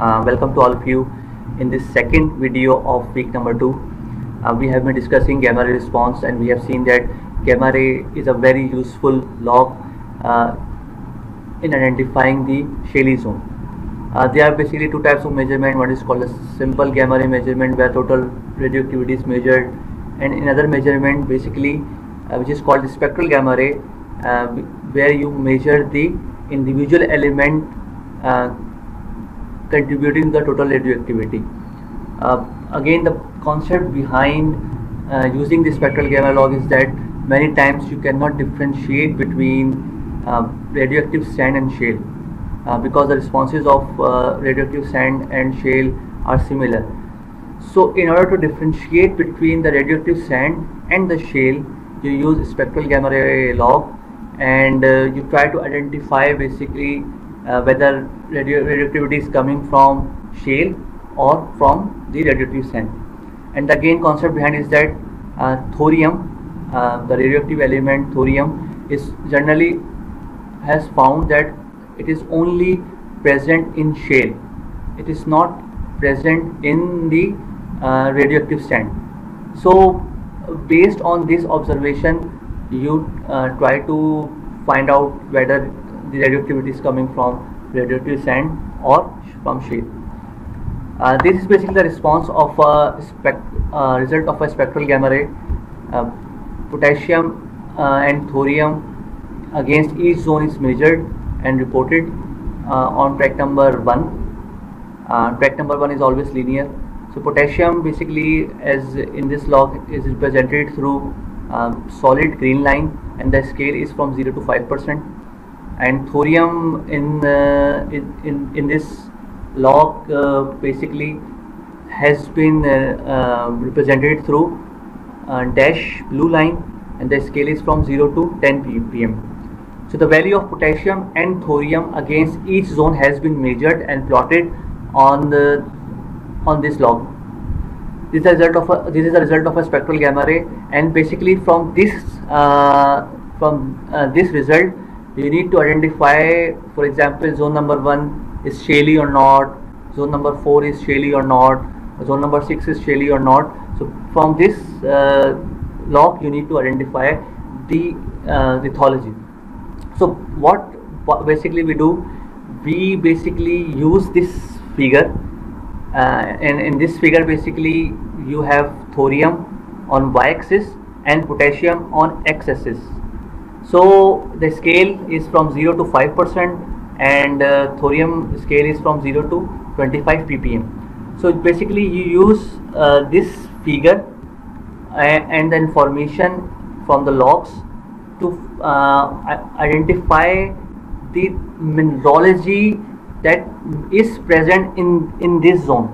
Welcome to all of you in this second video of week number 2. We have been discussing gamma ray response, and we have seen that gamma ray is a very useful log in identifying the Shaley zone. There are basically two types of measurement. One is called a simple gamma ray measurement, where total radioactivity is measured, and another measurement basically which is called the spectral gamma ray, where you measure the individual element contributing the total radioactivity. Again, the concept behind using the spectral gamma log is that many times you cannot differentiate between radioactive sand and shale because the responses of radioactive sand and shale are similar. So in order to differentiate between the radioactive sand and the shale, you use spectral gamma ray log, and you try to identify basically whether radioactivity is coming from shale or from the radioactive sand. And the again concept behind is that thorium, the radioactive element thorium, is generally has found that it is only present in shale. It is not present in the radioactive sand. So based on this observation, you try to find out whether the radioactivity is coming from radioactive sand or from shale. This is basically the response of a result of a spectral gamma ray. Potassium and thorium against each zone is measured and reported on track number 1. Track number 1 is always linear. So potassium basically, as in this log, is represented through solid green line, and the scale is from 0 to 5%. And thorium in this log basically has been represented through dash blue line, and the scale is from 0 to 10 ppm. So the value of potassium and thorium against each zone has been measured and plotted on this log. This is a result of a spectral gamma ray, and basically from this result, you need to identify, for example, zone number 1 is shaley or not, zone number 4 is shaley or not, zone number 6 is shaley or not. So from this log, you need to identify the lithology. So what basically we do, we basically use this figure, and in this figure basically you have thorium on y-axis and potassium on x-axis. So the scale is from 0 to 5%, and thorium scale is from 0 to 25 ppm. So basically you use this figure and the information from the logs to identify the mineralogy that is present in this zone.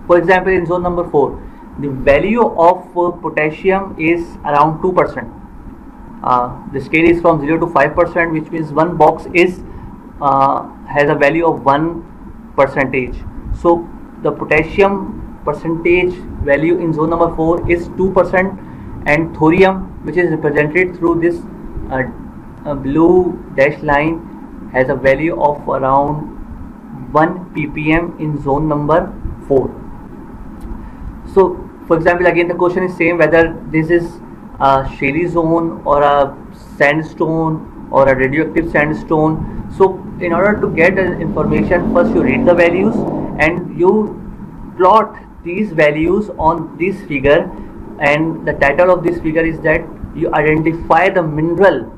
For example, in zone number 4, the value of potassium is around 2%. The scale is from 0 to 5%, which means one box is has a value of 1%. So the potassium percentage value in zone number 4 is 2%, and thorium, which is represented through this blue dash line, has a value of around 1 ppm in zone number 4. So for example, again the question is same, whether this is a shaley zone or a sandstone or a radioactive sandstone. So in order to get information, first you read the values and you plot these values on this figure, and the title of this figure is that you identify the mineral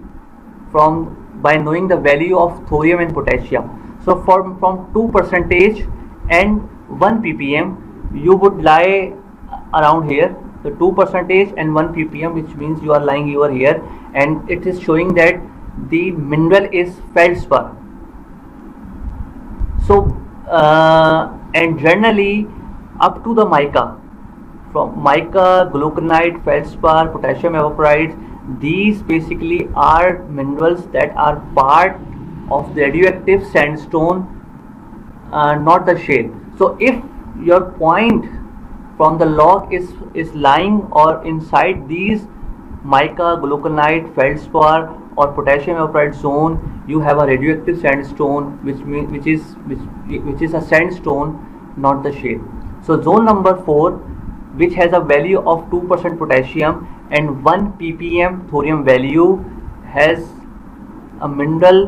by knowing the value of thorium and potassium. So from 2% and 1 ppm, you would lie around here. So 2% and 1 ppm, which means you are lying over here, and it is showing that the mineral is feldspar. So and generally up to the mica, from mica, glauconite, feldspar, potassium evaporites, these basically are minerals that are part of the radioactive sandstone, not the shale. So if your point from the log is lying or inside these mica, glauconite, feldspar or potassium evaporite zone, you have a radioactive sandstone, which is a sandstone, not the shale. So zone number 4, which has a value of 2% potassium and 1 ppm thorium value, has a mineral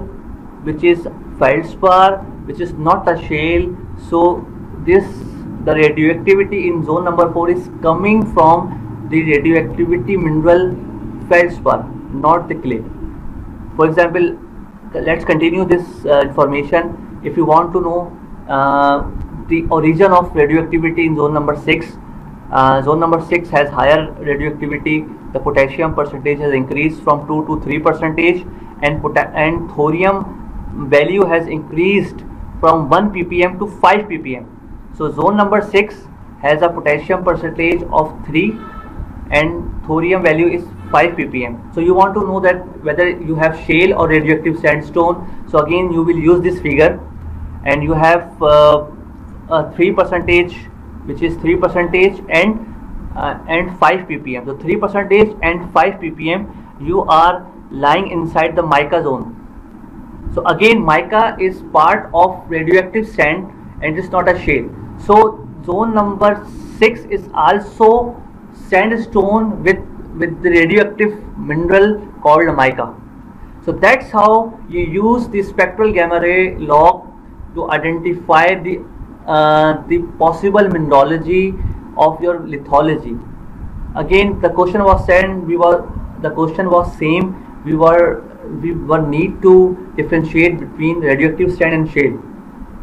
which is feldspar, which is not a shale. So the radioactivity in zone number 4 is coming from the radioactivity mineral feldspar, not the clay. For example, let's continue this information. If you want to know the origin of radioactivity in zone number 6, zone number 6 has higher radioactivity. The potassium percentage has increased from 2 to 3%, and thorium value has increased from 1 ppm to 5 ppm. So zone number 6 has a potassium percentage of 3 and thorium value is 5 ppm. So you want to know that whether you have shale or radioactive sandstone. So again you will use this figure, and you have 3%, which is 3% and 5 ppm. So 3% and 5 ppm, you are lying inside the mica zone. So again, mica is part of radioactive sand and it's not a shale. So zone number 6 is also sandstone with the radioactive mineral called mica. So that's how you use the spectral gamma ray log to identify the possible mineralogy of your lithology. Again, the question was same. We were need to differentiate between radioactive sand and shale.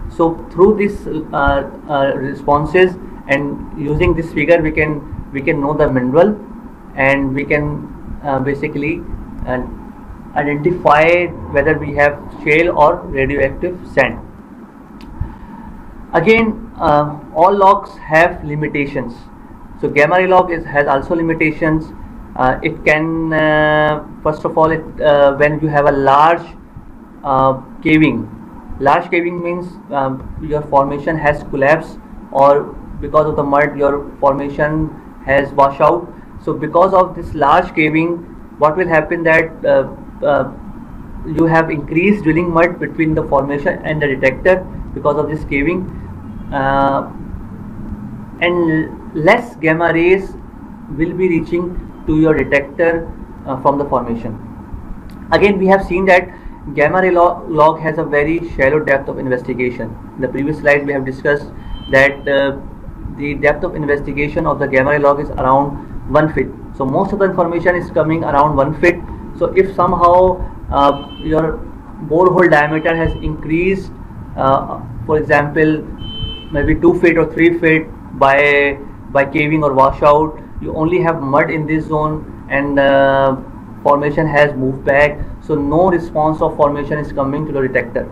So through these responses and using this figure, we can know the mineral, and we can basically identify whether we have shale or radioactive sand. Again, all logs have limitations. So gamma ray log has also limitations. It can first of all, when you have a large caving. Large caving means your formation has collapsed, or because of the mud your formation has washed out. So because of this large caving, what will happen that you have increased drilling mud between the formation and the detector because of this caving, and less gamma rays will be reaching to your detector from the formation. Again, we have seen that gamma ray log has a very shallow depth of investigation. In the previous slides we have discussed that the depth of investigation of the gamma ray log is around 1 feet. So most of the information is coming around 1 feet. So if somehow your borehole diameter has increased, for example maybe 2 feet or 3 feet by caving or washout, you only have mud in this zone, and formation has moved back, so no response of formation is coming to the detector.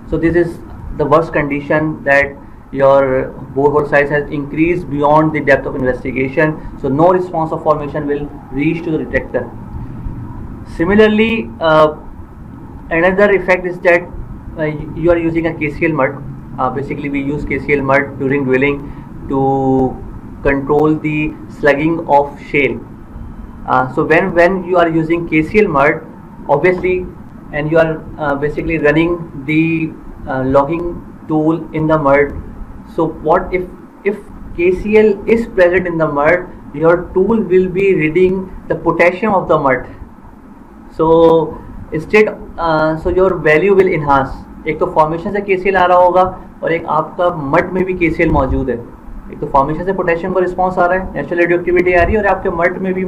So this is the worst condition, that your borehole size has increased beyond the depth of investigation, so no response of formation will reach to the detector. Similarly, another effect is that you are using a KCl mud. Basically we use KCl mud during drilling to control the slugging of shale. So when you are using KCl mud, obviously, and you are basically running the logging tool in the mud, so what if KCl is present in the mud, your tool will be reading the potassium of the mud. So instead, so your value will enhance. एक तो formation से KCl आ रहा होगा और एक आपका mud में भी KCl मौजूद है. एक तो फॉर्मेशन से पोटेशियम का रिस्पॉन्स आ रहा है, नेचुरल रेडियोएक्टिविटी आ रही है, और आपके मड में भी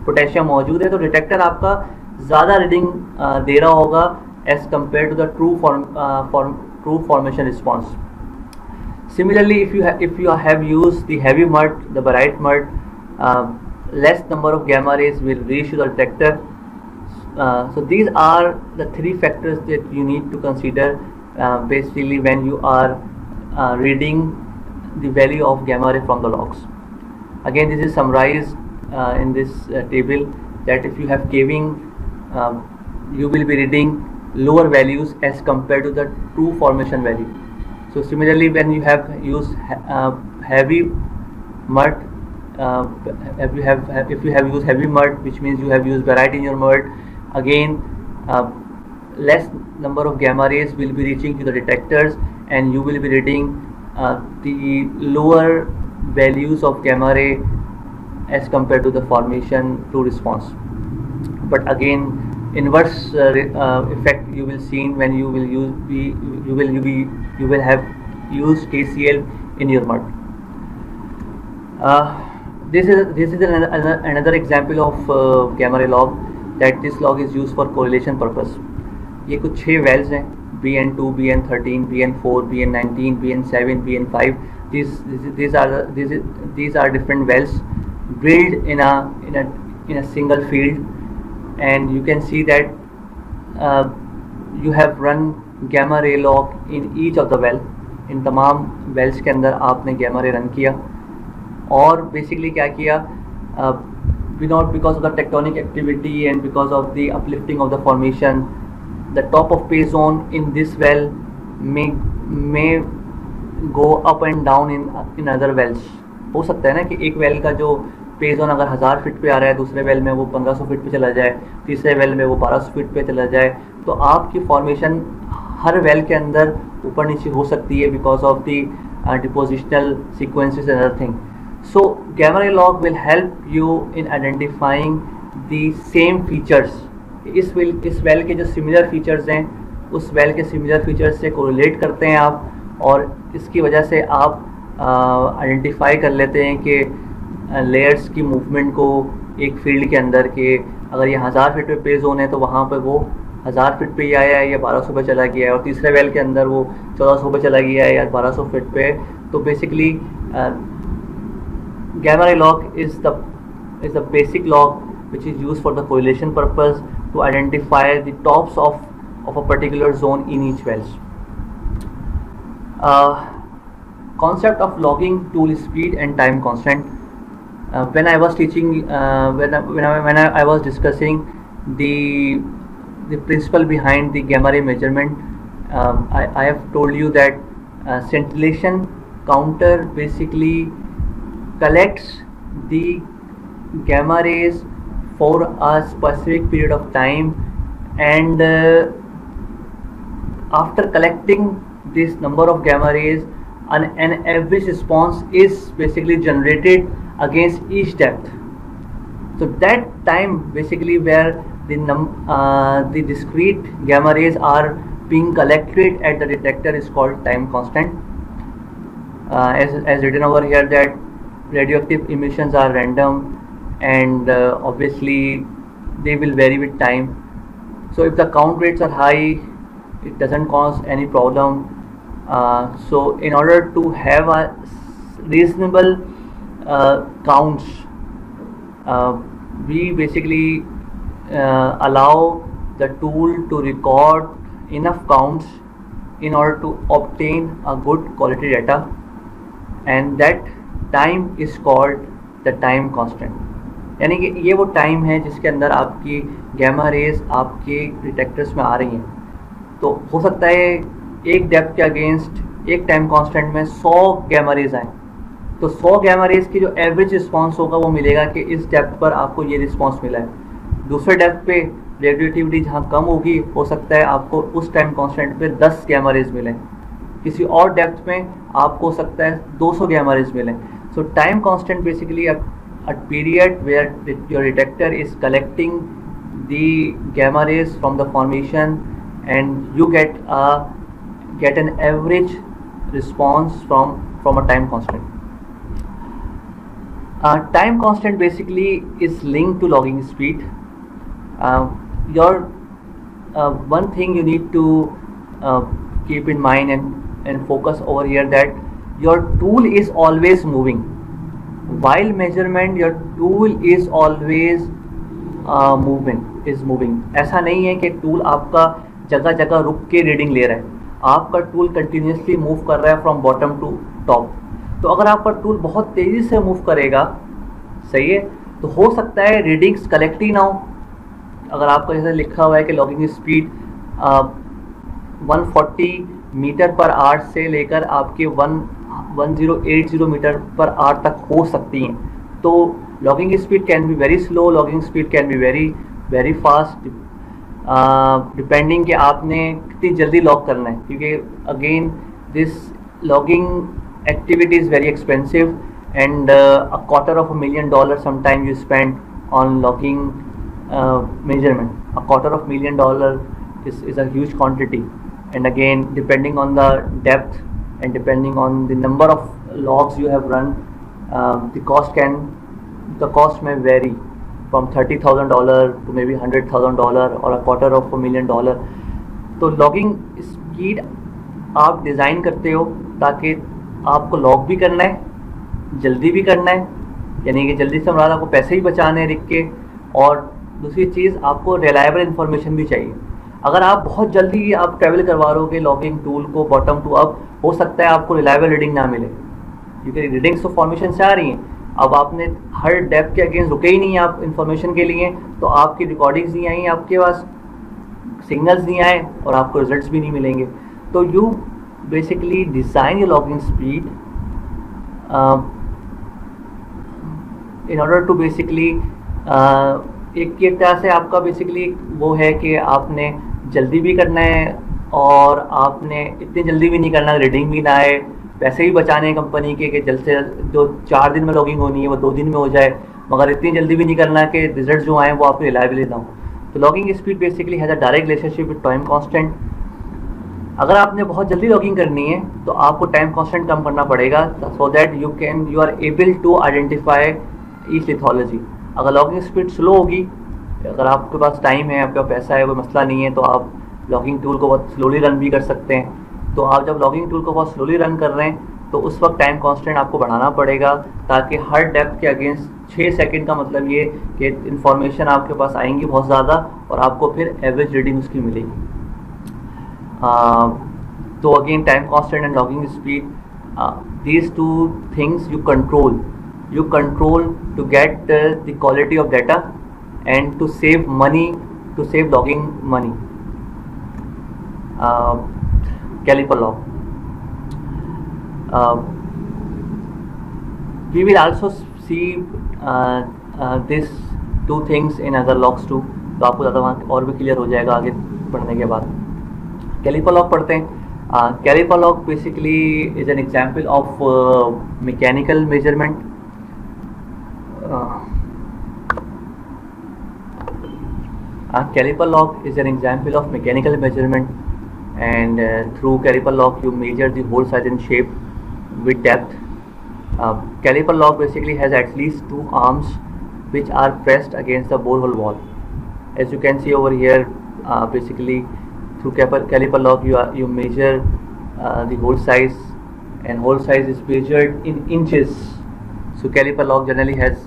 पोटेशियम मौजूद है, तो डिटेक्टर आपका ज़्यादा रीडिंग दे रहा होगा as compare to the true formation response. Similarly, if you have used the heavy mud, the barite mud, less number of gamma rays will reach to the detector. So these are the three factors that you need to consider basically when you are reading the value of gamma ray from the logs. Again, this is summarized in this table, that if you have caving, you will be reading lower values as compared to the true formation value. So similarly, when you have used heavy mud, if you have used heavy mud, which means you have used barite in your mud, again less number of gamma rays will be reaching to the detectors, and you will be reading the lower values of gamma ray as compared to the formation to response. But again, inverse effect you will see when you will you will have used KCl in your mud. This is another example of gamma ray log, that this log is used for correlation purpose. ये कुछ 6 wells हैं, BN2, BN13, BN4, BN19, BN7, BN5. These are different wells drilled in a single field, and you can see that you have run gamma ray log in each of the well. इन तमाम wells के अंदर आपने gamma ray run किया, और basically क्या किया, not because of the tectonic activity and because of the uplifting of the formation, the top of pay zone in this well may go up and down in other wells. हो सकता है ना कि एक well का जो पे zone अगर 1000 फीट पे आ रहा है, दूसरे वेल में वो 1500 फीट पे चला जाए, तीसरे वेल में वो 1200 फीट पे चला जाए, तो आपकी फॉर्मेशन हर वेल के अंदर ऊपर नीचे हो सकती है because of the depositional sequences and other thing. So gamma ray log will help you in identifying the same features. इस वेल के जो सिमिलर फीचर्स हैं, उस वेल के सिमिलर फीचर्स से कोरिलेट करते हैं आप, और इसकी वजह से आप आइडेंटिफाई कर लेते हैं कि लेयर्स की मूवमेंट को एक फील्ड के अंदर के, अगर ये 1000 फीट पे पे जोन है तो वहाँ पर वो 1000 फीट पे ही आया है या 1200 पे चला गया है, और तीसरे वेल के अंदर वो 1400 पे चला गया है या 1200 फीट पे. तो basically gamma ray log is the basic log which is used for the correlation purpose to identify the tops of a particular zone in each wells. Concept of logging tool speed and time constant. When I was teaching, when I was discussing the principle behind the gamma ray measurement, I have told you that scintillation counter basically collects the gamma rays for a specific period of time, and after collecting this number of gamma rays, an average response is basically generated against each depth. So that time basically where the discrete gamma rays are being collected at the detector is called time constant. As written over here, that radioactive emissions are random, and obviously they will vary with time. So if the count rates are high, it doesn't cause any problem. So in order to have a reasonable counts, we basically allow the tool to record enough counts in order to obtain a good quality data, and that time is called the time constant. यानी कि ये वो time है जिसके अंदर आपकी gamma raise आपके detectors में आ रही हैं. तो हो सकता है एक डेप्थ के अगेंस्ट एक टाइम कांस्टेंट में 100 गैमा रेज आए, तो 100 गैमा रेज की जो एवरेज रिस्पांस होगा वो मिलेगा कि इस डेप्थ पर आपको ये रिस्पांस मिला है. दूसरे डेप्थ पे रेडिएटिविटी जहाँ कम होगी, हो सकता है आपको उस टाइम कांस्टेंट पे 10 गैमा रेज मिले, किसी और डेप्थ में आपको हो सकता है 200 गैमा रेज मिले. So time constant basically a period where your detector is collecting the gamma rays from the formation, and you get an average response from a time constant. Time constant basically is linked to logging speed. One thing you need to keep in mind and focus over here, that your tool is always moving. While measurement, your tool is always moving. ऐसा नहीं है कि tool आपका जगह जगह रुक के reading ले रहा है. आपका टूल कंटिन्यूसली मूव कर रहा है फ्रॉम बॉटम टू टॉप. तो अगर आपका टूल बहुत तेज़ी से मूव करेगा, सही है, तो हो सकता है रीडिंग्स कलेक्ट ही ना हो. अगर आपका जैसे लिखा हुआ है कि logging speed 140 meter per hour से लेकर आपके 1080 मीटर पर आवर तक हो सकती हैं, तो logging speed can be very slow, logging speed can be very fast, depending कि आपने कितनी जल्दी लॉग करना है, क्योंकि again this logging activity is very expensive, and $250,000 sometime you spend on logging measurement. $250,000 is a huge quantity, and again depending on the depth and depending on the number of logs you have run, the cost may vary from $30,000 to maybe $100,000 or $250,000. तो logging speed आप design करते हो ताकि आपको log भी करना है, जल्दी भी करना है, यानी कि जल्दी से हमारा आपको पैसे भी बचाने हैं लिख के, और दूसरी चीज़ आपको रिलायबल इन्फॉर्मेशन भी चाहिए। अगर आप बहुत जल्दी आप ट्रैवल करवा रहोगे लॉगिंग टूल को बॉटम टू अप, हो सकता है आपको रिलायबल रीडिंग ना मिले, क्योंकि रीडिंग्स तो फॉर्मेशन से आ रही हैं। अब आपने हर डेप्थ के अगेंस्ट रुके ही नहीं आप इन्फॉर्मेशन के लिए, तो आपकी रिकॉर्डिंग्स नहीं आई, आपके पास सिग्नल्स नहीं आए और आपको रिजल्ट्स भी नहीं मिलेंगे। तो you basically design your logging speed in order to basically एक तरह से आपका बेसिकली वो है कि आपने जल्दी भी करना है और आपने इतनी जल्दी भी नहीं करना, रीडिंग भी ना आए, पैसे भी बचाने हैं कंपनी के कि जल्द से जो 4 दिन में लॉगिंग होनी है वो 2 दिन में हो जाए, मगर इतनी जल्दी भी नहीं करना कि रिजल्ट जो आए वो आपको रिलायबल ना हो। तो logging speed basically has a direct relationship with time constant. अगर आपने बहुत जल्दी लॉगिंग करनी है तो आपको टाइम कांस्टेंट कम करना पड़ेगा, so that you are able to identify each lithology. अगर लॉगिंग स्पीड स्लो होगी, अगर आपके पास टाइम है, आपका पैसा है, कोई मसला नहीं है, तो आप लॉगिंग टूल को बहुत स्लोली रन भी कर सकते हैं। तो आप जब लॉगिंग टूल को बहुत स्लोली रन कर रहे हैं तो उस वक्त टाइम कांस्टेंट आपको बढ़ाना पड़ेगा, ताकि हर डेप्थ के अगेंस्ट 6 सेकंड का मतलब ये कि इन्फॉर्मेशन आपके पास आएंगी बहुत ज़्यादा और आपको फिर एवरेज रीडिंग उसकी मिलेगी। So again, time constant and logging speed, these two things you control to get the quality of data and to save money, to save logging money. Caliper log, we will also see these two things in other logs too, तो आपको ज़्यादा वहाँ और भी clear हो जाएगा आगे पढ़ने के बाद। कैलिपर लॉग पढ़ते हैं। Caliper log basically is an example of mechanical measurement. Caliper log is an example of mechanical measurement, and through caliper log you measure the hole size and shape with depth. Caliper log basically has at least 2 arms which are pressed against the borehole wall. As you can see over here, basically through caliper log you measure the hole size, and hole size is measured in inches. So caliper log generally has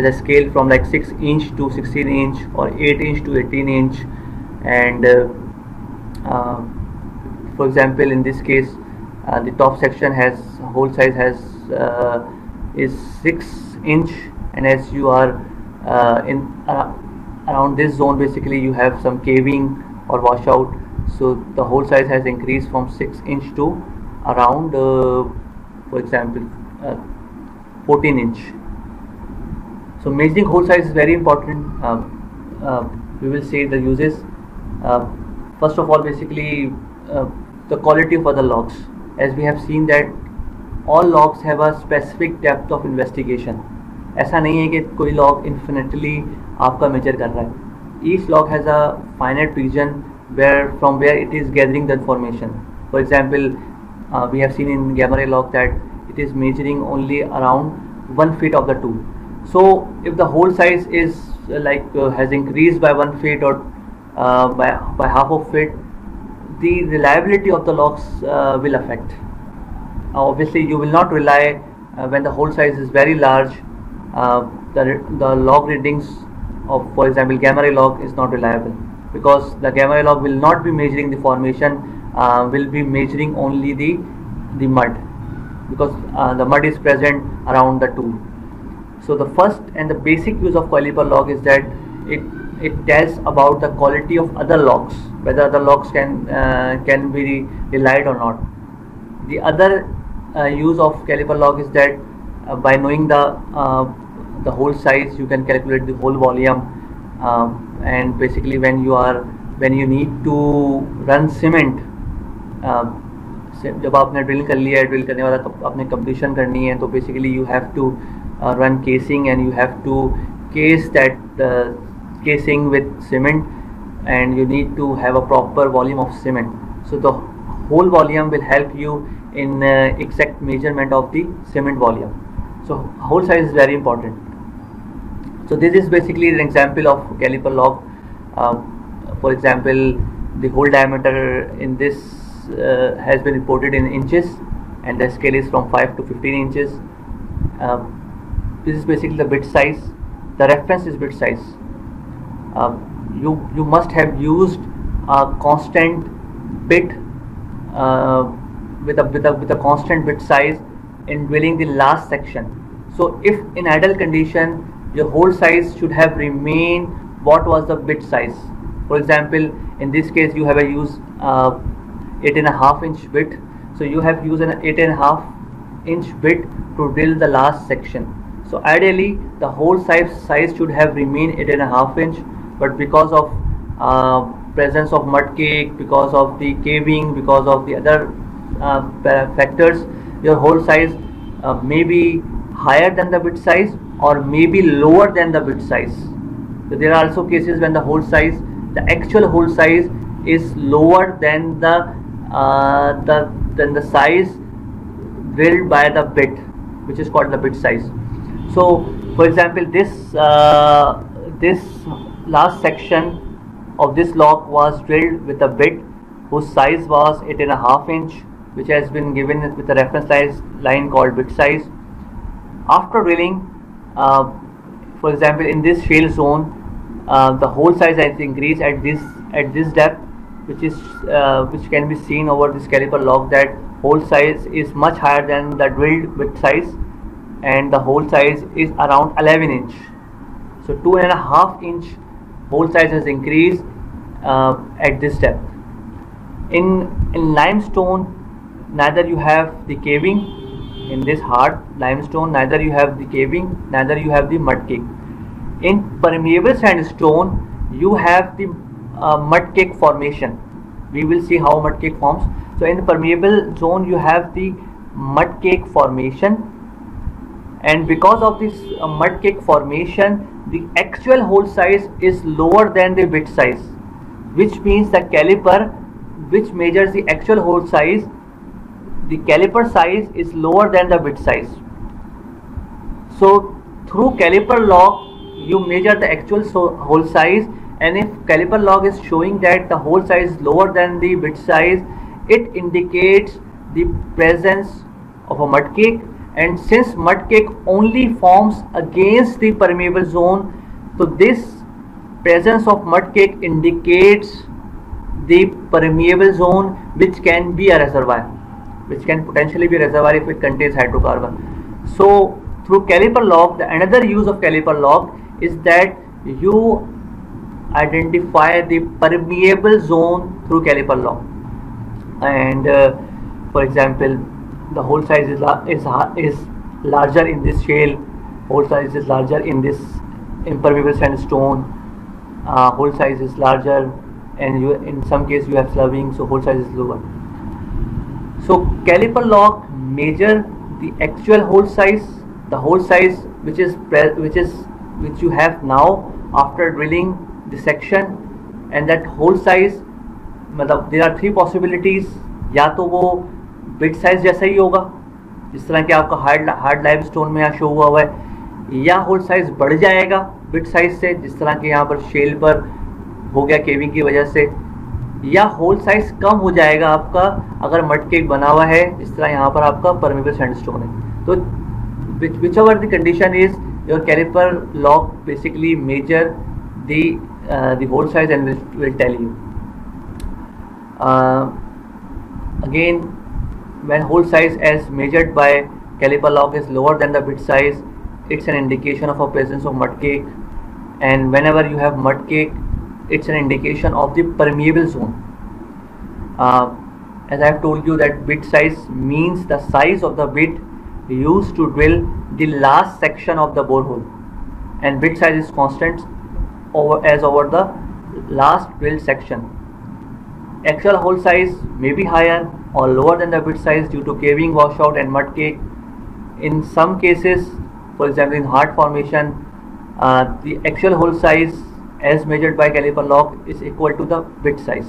a scale from like 6 inch to 16 inch or 8 inch to 18 inch, and for example in this case the top section has hole size is 6 inch, and as you are in around this zone basically you have some caving or washout, so the hole size has increased from 6 inch to around for example 14 inch. So measuring hole size is very important. We will see the uses. First of all, basically the quality of other logs. As we have seen that all logs have a specific depth of investigation. ऐसा नहीं है कि कोई log infinitely आपका major कर रहा है. Each log has a finite region from where it is gathering the information. For example, we have seen in gamma ray log that it is measuring only around 1 feet of the tool. So if the hole size is has increased by 1 feet or by half of it, the reliability of the logs will affect. Obviously you will not rely when the hole size is very large. The log readings of, for example, gamma ray log is not reliable, because the gamma ray log will not be measuring the formation, will be measuring only the mud, because the mud is present around the tool. So the first and the basic use of caliper log is that it tells about the quality of other logs, whether other logs can be relied or not. The other use of caliper log is that by knowing the hole size, you can calculate the hole volume. And basically when you need to run cement, जब आपने drill कर लिया है, drill करने वाला तो आपने completion करनी है, तो basically you have to run casing and you have to case that casing with cement, and you need to have a proper volume of cement. So the whole volume will help you in exact measurement of the cement volume. So hole size is very important. So this is basically an example of caliper log. For example, the hole diameter in this has been reported in inches, and the scale is from 5 to 15 inches. This is basically the bit size. The reference is bit size. You must have used a constant bit with a constant bit size in drilling the last section. So if in idle condition your hole size should have remained what was the bit size. For example, in this case you have a use 8.5 inch bit, so you have used an 8.5 inch bit to drill the last section. So ideally the hole size should have remained 8.5 inch, but because of presence of mud cake, because of the caving, because of the other factors, your hole size may be higher than the bit size or may be lower than the bit size. So there are also cases when the hole size, the actual hole size is lower than the size drilled by the bit, which is called the bit size. So for example, this last section of this log was drilled with a bit whose size was 8.5 inch, which has been given with a reference line called bit size. After drilling, for example, in this shale zone, the hole size has increased at this depth, which can be seen over this caliper log, that hole size is much higher than the drilled bit size, and the hole size is around 11 inch. So 2.5 inch hole size has increased at this depth. In limestone, neither you have the caving. In this hard limestone, neither you have the caving, neither you have the mud cake. In permeable sandstone, you have the mud cake formation. We will see how mud cake forms. So in the permeable zone, you have the mud cake formation, and because of this mud cake formation, the actual hole size is lower than the bit size, which means the caliper which measures the actual hole size, the caliper size is lower than the bit size. So through caliper log you measure the actual hole size, and if caliper log is showing that the hole size is lower than the bit size, it indicates the presence of a mud cake. And since mud cake only forms against the permeable zone, so this presence of mud cake indicates the permeable zone, which can be a reservoir, which can potentially be a reservoir if it contains hydrocarbon. So through caliper log, the another use of caliper log is that you identify the permeable zone through caliper log. And for example, the hole size is larger in this shale, hole size is larger in this impermeable sandstone, hole size is larger, and in some case you have sloughing, so hole size is lower. So caliper log measure the actual hole size, the hole size which you have now after drilling the section, and that hole size, there are three possibilities. या तो वो bit size जैसा ही होगा जिस तरह कि आपका hard limestone में यहाँ शो हुआ है, या होल साइज बढ़ जाएगा बिट साइज से जिस तरह कि यहाँ पर शेल पर हो गया केविंग की वजह से, या होल साइज कम हो जाएगा आपका अगर मड केक बना हुआ है जिस तरह यहाँ पर आपका परमेबल सैंडस्टोन है. तो whichever the condition is, your caliper log basically measure the hole size and will tell you. Again, when hole size as measured by caliper log is lower than the bit size, it's an indication of a presence of mud cake, and whenever you have mud cake, it's an indication of the permeable zone. As I have told you that bit size means the size of the bit used to drill the last section of the borehole, and bit size is constant over the last drilled section. Actual hole size may be higher or lower than the bit size due to caving, washout and mud cake. In some cases, for example in hard formation, the actual hole size as measured by caliper log is equal to the bit size.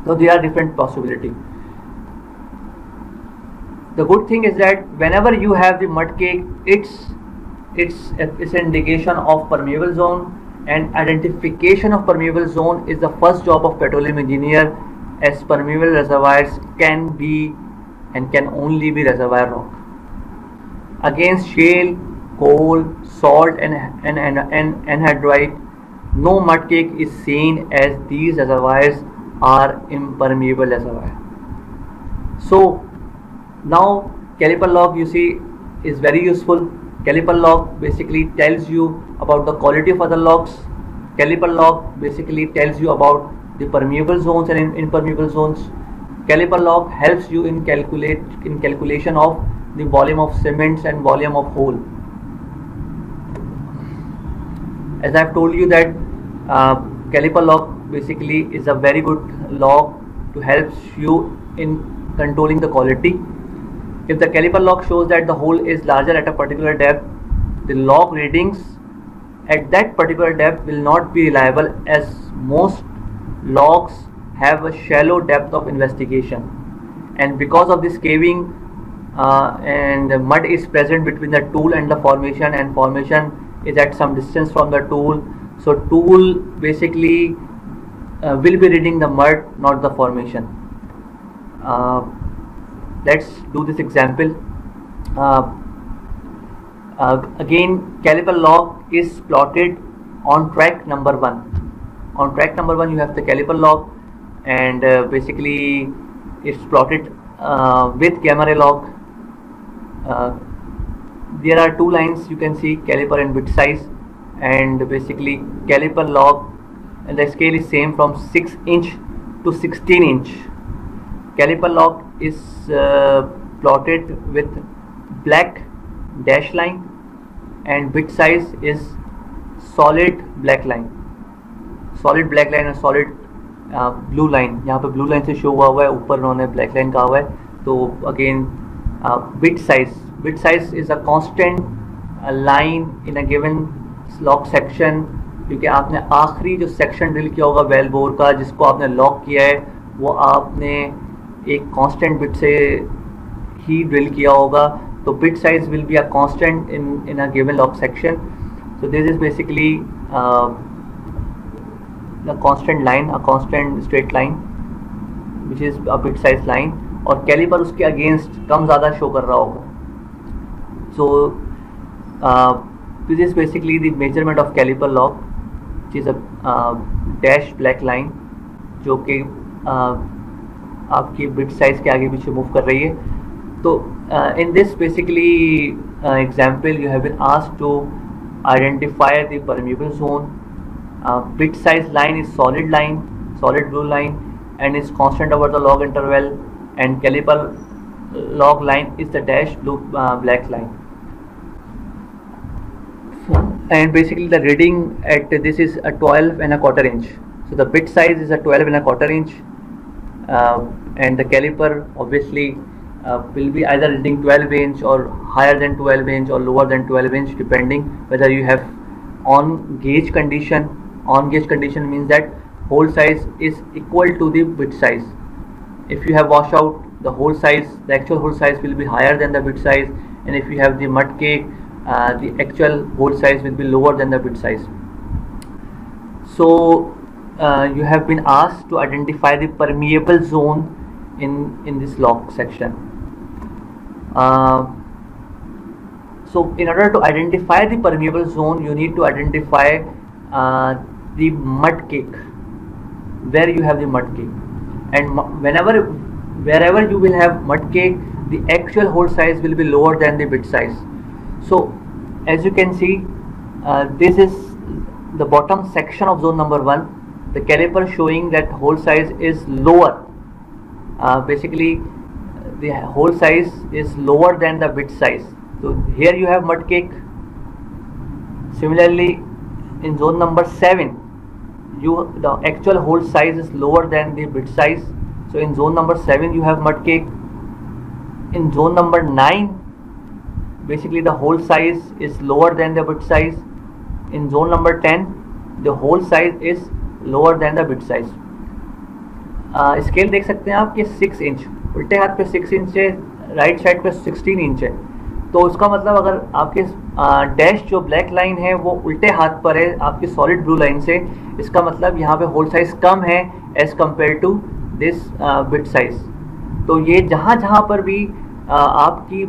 So there are different possibilities. The good thing is that whenever you have the mud cake, it's an indication of permeable zone, and identification of permeable zone is the first job of petroleum engineer, as permeable reservoirs can be and can only be reservoir rock. Against shale, coal, salt and anhydrite, no mud cake is seen, as these reservoirs are impermeable reservoirs. So now caliper log, you see, is very useful. Caliper log basically tells you about the quality of other logs. Caliper log basically tells you about the permeable zones and impermeable zones. Caliper log helps you in calculation of the volume of cements and volume of hole. As I have told you that caliper log basically is a very good log to help you in controlling the quality. If the caliper log shows that the hole is larger at a particular depth, the log readings at that particular depth will not be reliable, as most logs have a shallow depth of investigation, and because of this caving and the mud is present between the tool and the formation, and formation is at some distance from the tool, so tool basically will be reading the mud, not the formation. Let's do this example. Again, caliper log is plotted on track number 1. On track number 1 you have the caliper log, and basically it's plotted with gamma ray log. There are two lines you can see, caliper and bit size, and basically caliper log, and the scale is same from 6 inch to 16 inch. Caliper log is plotted with black dash line, and bit size is solid black line, solid black line और solid blue line. यहाँ पे blue line से show हुआ है, ऊपर उन्होंने black line कहा हुआ है. तो again bit size is a constant line in a given log section, क्योंकि आपने आखिरी जो सेक्शन ड्रिल किया होगा वेल बोर का, जिसको आपने लॉक किया है, वो आपने एक कांस्टेंट बिट से ही ड्रिल किया होगा. तो bit size will be a constant in a given lock section. So this is basically a constant line, a constant straight line which is a bit size line, और caliper उसके against कम ज़्यादा show कर रहा होगा. So this is basically the measurement of caliper log, which is a dash black line जो कि आपकी bit size के आगे पीछे मूव कर रही है. तो in this basically example you have been asked to identify the permeable zone. Bit size line is solid line, solid blue line, and is constant over the log interval, and caliper log line is the dash blue black line. And basically the reading at this is a 12 and a quarter inch. So the bit size is a 12 and a quarter inch, and the caliper obviously will be either reading 12 inch or higher than 12 inch or lower than 12 inch, depending whether you have on gauge condition. On gauge condition means that hole size is equal to the bit size. If you have washout, the hole size, the actual hole size will be higher than the bit size, and if you have the mud cake, the actual hole size will be lower than the bit size. So you have been asked to identify the permeable zone in this log section. So in order to identify the permeable zone, you need to identify the mud cake, where you have the mud cake, and wherever you will have mud cake, the actual hole size will be lower than the bit size. So as you can see, this is the bottom section of zone number 1. The caliper showing that hole size is lower. Basically the hole size is lower than the bit size. So here you have mud cake. Similarly, in zone number 7, the actual hole size is lower than the bit size. So in zone number 7 you have mud cake. In zone number 9, basically the hole size is lower than the bit size. In zone number 10, the hole size is lower than the bit size. Scale देख सकते हैं आप कि 6 inch, उल्टे हाथ पे 6 inch है, right side पे 16 इंच है. तो उसका मतलब अगर आपके डैश जो ब्लैक लाइन है वो उल्टे हाथ पर है आपकी सॉलिड ब्लू लाइन से, इसका मतलब यहाँ पे होल साइज कम है as compare to this bit size. तो ये जहाँ पर भी आपकी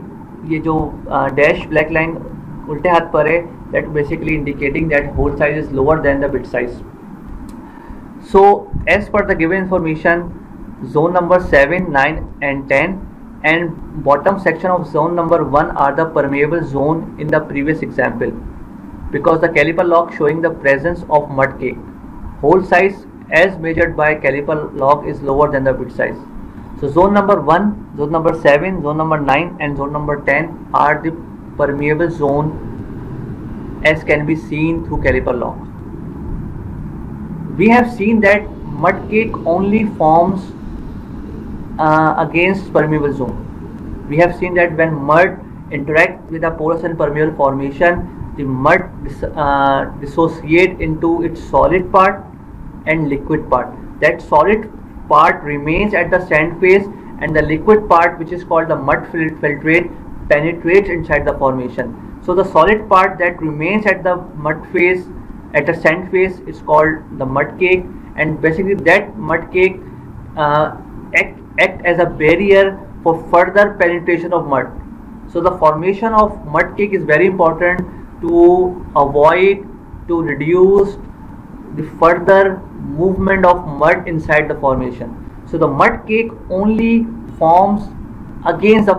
ये जो डैश ब्लैक लाइन उल्टे हाथ पर है, that basically indicating that hole size is lower than the bit size. So as per the given information, zone number 7, 9 and 10 and bottom section of zone number 1 are the permeable zone in the previous example, because the caliper log showing the presence of mud cake. Hole size as measured by caliper log is lower than the bit size. So zone number 1, zone number 7, zone number 9 and zone number 10 are the permeable zone as can be seen through caliper log. We have seen that mud cake only forms against permeable zone. We have seen that when mud interacts with a porous and permeable formation, the mud dissociate into its solid part and liquid part. That solid part remains at the sand face and the liquid part, which is called the mud filtrate, penetrates inside the formation. So the solid part that remains at the mud face, at the sand face, is called the mud cake, and basically that mud cake act as a barrier for further penetration of mud. So the formation of mud cake is very important to avoid, to reduce the further movement of mud inside the formation. So the mud cake only forms against the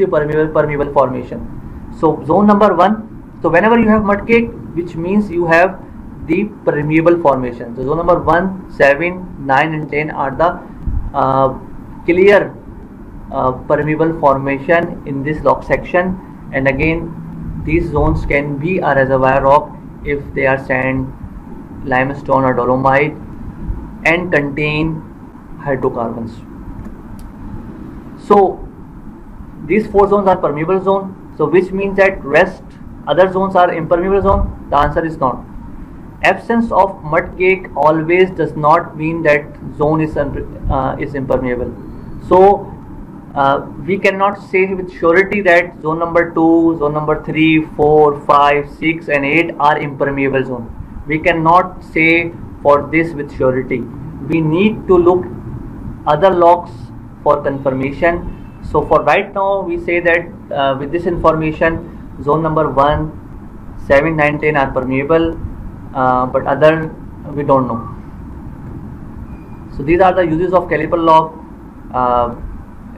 permeable formation. So zone number 1, so whenever you have mud cake, which means you have the permeable formation. So zone number 1, 7, 9 and 10 are the clear permeable formation in this rock section, and again these zones can be a reservoir rock if they are sand, limestone or dolomite and contain hydrocarbons. So these 4 zones are permeable zone. So which means that rest other zones are impermeable zone? The answer is not. Absence of mud cake always does not mean that zone is impermeable. So we cannot say with surety that zone number 2, zone number 3, 4, 5, 6 and 8 are impermeable zone. We cannot say for this with surety. We need to look other logs for confirmation. So for right now we say that with this information, zone number 1, 7, 9, 10 are permeable, but other we don't know. So these are the uses of caliper log.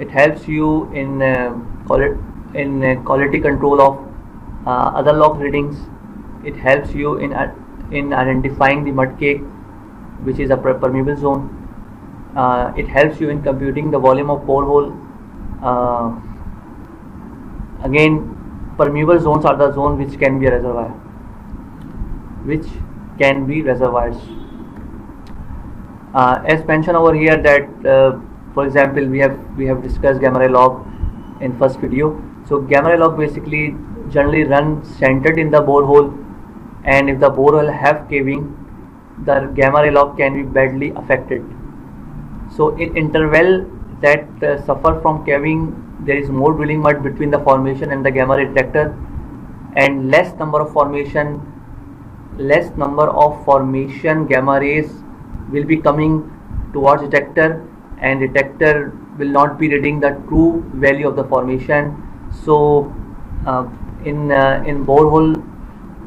It helps you in quality control of other log readings. It helps you in identifying the mud cake, which is a permeable zone. It helps you in computing the volume of borehole. Again, permeable zones are the zone which can be a reservoir, which can be reservoirs. As mentioned over here that for example we have discussed gamma ray log in first video. So gamma ray log basically generally run centered in the borehole, and if the borehole have caving, the gamma ray log can be badly affected. So in interval that suffer from caving, there is more drilling mud between the formation and the gamma ray detector, and less number of formation gamma rays will be coming towards detector, and detector will not be reading the true value of the formation. So in borehole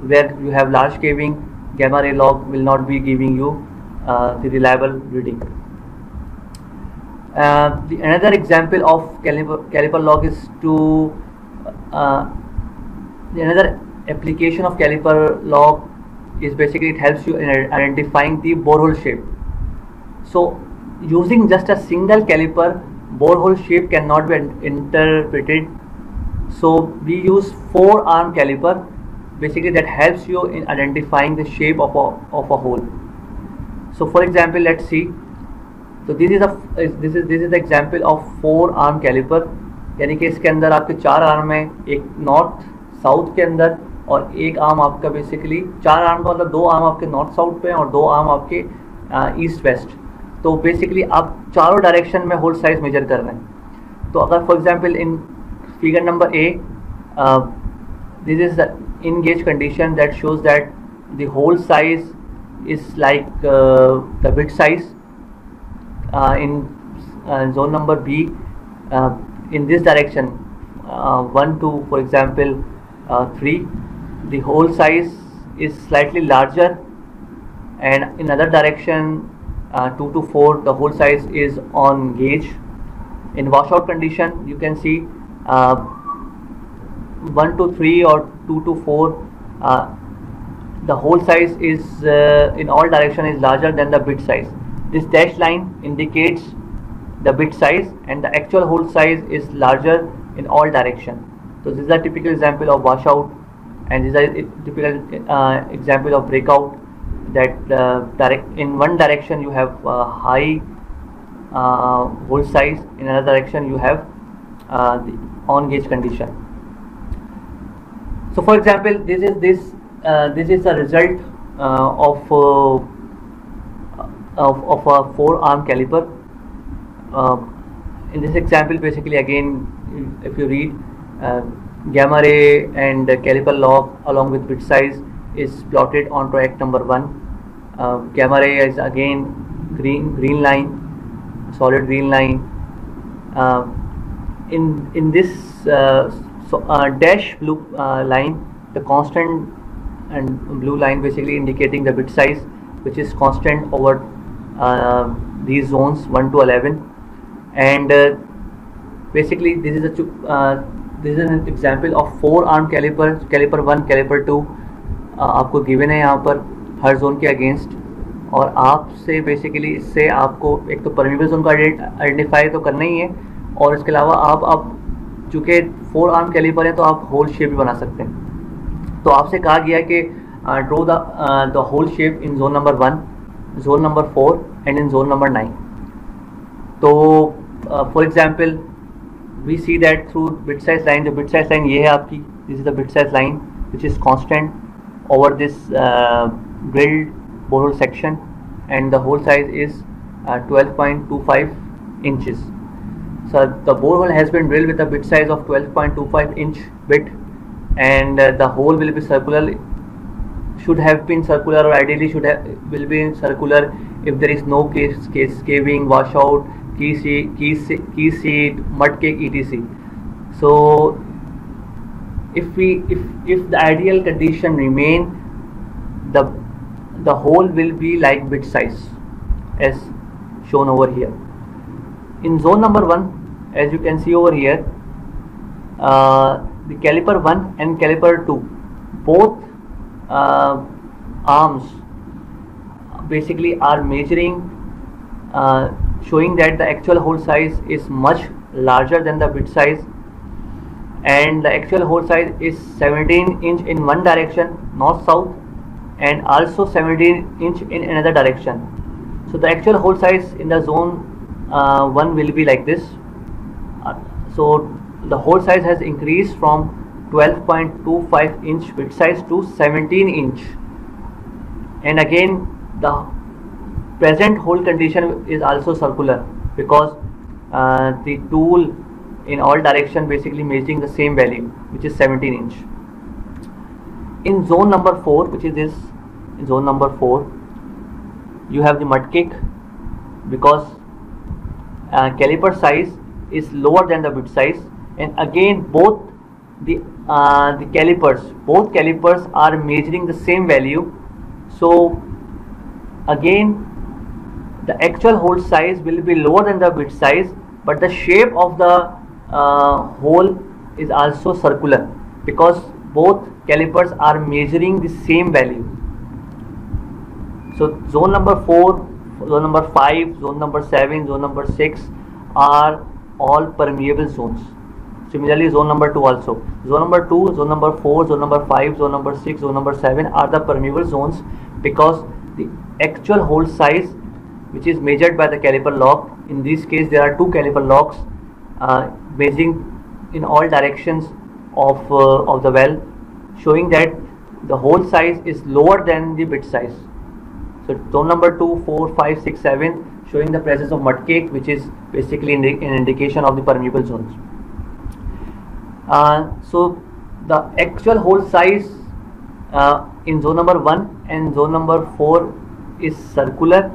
where you have large caving, gamma ray log will not be giving you the reliable reading. Another example of caliper log is to another application of caliper log is basically it helps you in identifying the borehole shape. So using just a single caliper, borehole shape cannot be interpreted, so we use 4-arm caliper basically that helps you in identifying the shape of a hole. So for example, let's see. So this is the example of 4-arm caliper, यानी कि इसके अंदर आपके 4 arm है, एक north south के अंदर और एक आर्म आपका बेसिकली 4 आर्म का मतलब 2 आर्म आपके नॉर्थ साउथ पे और 2 आर्म आपके ईस्ट वेस्ट. तो बेसिकली आप चारों डायरेक्शन में होल साइज मेजर कर रहे हैं. तो अगर for example in figure number A, this is the in gauge condition that shows that the hole size is like the bit size. In zone number B, in this direction 1 to for example 3, the hole size is slightly larger, and in other direction 2 to 4 the hole size is on gauge. In washout condition you can see 1 to 3 or 2 to 4 the hole size is in all direction is larger than the bit size. This dashed line indicates the bit size and the actual hole size is larger in all direction. So this is a typical example of washout, and this is a typical example of breakout, that in one direction you have high hole size, in another direction you have the on gauge condition. So for example, this is the result of a 4-arm caliper. In this example, basically again, if you read, gamma ray and caliper log along with bit size is plotted on track number 1. Gamma ray is again green line, solid green line. In this dash blue line, the constant and blue line basically indicating the bit size, which is constant over these zones 1 to 11. And basically this is an example of 4-arm caliper, caliper 1, caliper 2 आपको given है यहाँ पर हर zone के against. और आपसे basically इससे आपको एक तो परमिबल जोन को आइडेंटिफाई तो करना ही है, और इसके अलावा आप चूँकि 4-arm कैलिपर है तो आप होल शेप भी बना सकते हैं. तो आपसे कहा गया कि draw the whole shape in zone number 1, zone number 4 and in zone number 9. तो for example we see that through bit size line, the bit size line ये है आपकी, this is the bit size line which is constant over this drilled borehole section, and the hole size is 12.25 inches. So the borehole has been drilled with a bit size of 12.25 inch bit, and the hole will be circular, should have been circular, or ideally will be circular if there is no caving, washout, key seat, mud cake, etc. So if the ideal condition remain, the hole will be like bit size as shown over here. In zone number 1, as you can see over here, the caliper 1 and caliper 2 both arms basically are measuring, showing that the actual hole size is much larger than the bit size, and the actual hole size is 17 inch in one direction, north south, and also 17 inch in another direction. So the actual hole size in the zone 1 will be like this. So the hole size has increased from 12.25 inch bit size to 17 inch, and again the present hole condition is also circular because the tool in all direction basically measuring the same value, which is 17 inch. In zone number 4, which is this, in zone number 4 you have the mud cake, because caliper size is lower than the bit size, and again both the calipers are measuring the same value. So again the actual hole size will be lower than the bit size, but the shape of the hole is also circular because both calipers are measuring the same value. So zone number 4, zone number 5, zone number 7, zone number 6 are all permeable zones. Similarly, zone number 2 also. Zone number 2, zone number 4, zone number 5, zone number 6, zone number 7 are the permeable zones, because the actual hole size, which is measured by the caliper lock, in this case there are two caliper locks measuring in all directions of the well, showing that the hole size is lower than the bit size. So zone number 2, 4, 5, 6, 7 showing the presence of mud cake, which is basically an indication of the permeable zones. So the actual hole size in zone number 1 and zone number 4 is circular,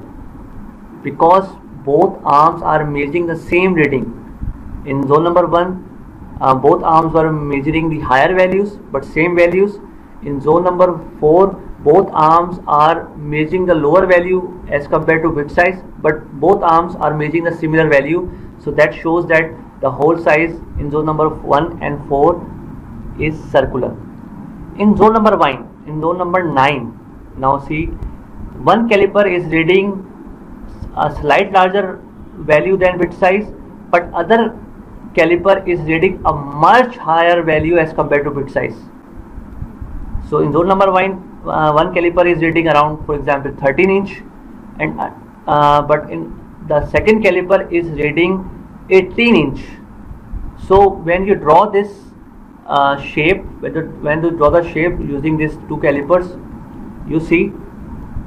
because both arms are measuring the same reading. In zone number 1, both arms were measuring the higher values but same values. In zone number 4, both arms are measuring the lower value as compared to bit size, but both arms are measuring the similar value. So that shows that the hole size in zone number 1 and 4 is circular. In zone number 9, now see, one caliper is reading a slight larger value than bit size, but other caliper is reading a much higher value as compared to bit size. So in zone number 1, one caliper is reading around, for example, 13 inch, and but in the second caliper is reading 18 inch. So when you draw this shape, when you draw the shape using these two calipers, you see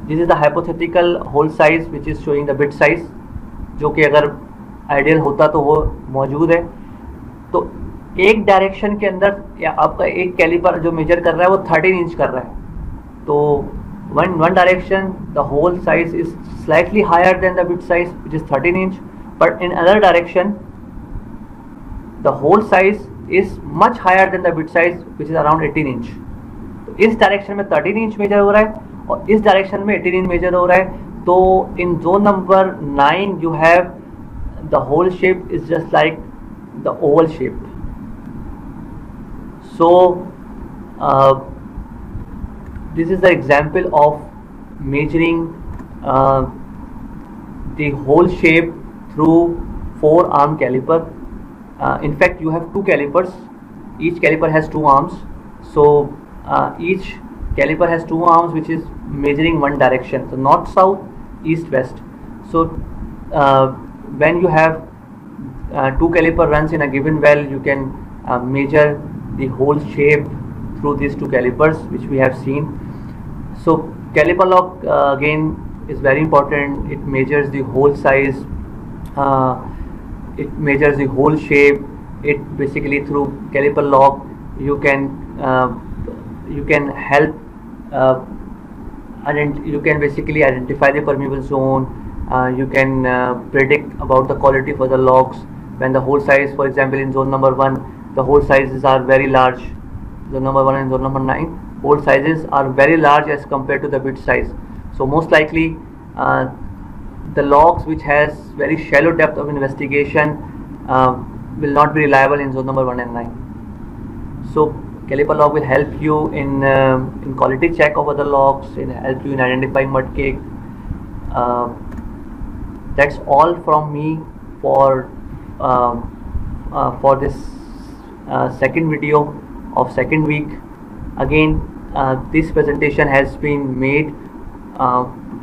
this is the hypothetical hole size which is showing the bit size, जो कि अगर ideal होता तो वो मौजूद है. तो एक डायरेक्शन के अंदर या आपका एक कैलिपर जो मेजर कर रहा है वो 13 इंच कर रहा है. तो one direction the hole size is slightly higher than the bit size, which is 13 inch, but in other direction the hole size is much higher than the bit size, which is around 18 inch. तो इस direction में 13 inch major हो रहा है और इस direction में 18 inch major हो रहा है. तो इन zone number 9 you have the hole shape is just like the oval shape. So this is the example of measuring the hole shape through 4-arm caliper. In fact, you have two calipers. Each caliper has two arms. So each caliper has two arms which is measuring one direction, so north, south, east, west. So when you have two caliper runs in a given well, you can measure the hole shape through these two calipers, which we have seen. So caliper lock again is very important. It measures the hole size, it measures the hole shape. It basically through caliper lock you can help you can basically identify the permeable zone. You can predict about the quality for the locks. When the hole size, for example, in zone number 1, the hole sizes are very large. Zone number 1 and zone number 9, hole sizes are very large as compared to the bit size. So most likely the locks which has very shallow depth of investigation will not be reliable in zone number 1 and 9. So caliper lock will help you in quality check of other locks, in help you in identifying mud cake. That's all from me for this second video of second week. Again, this presentation has been made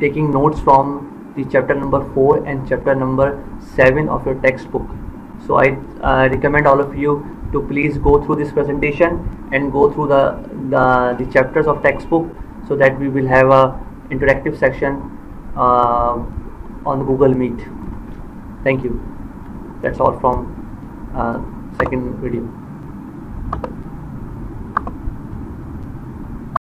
taking notes from the chapter number 4 and chapter number 7 of your textbook. So I recommend all of you to please go through this presentation and go through the chapters of textbook, so that we will have a interactive section on Google Meet. Thank you. That's all from second video.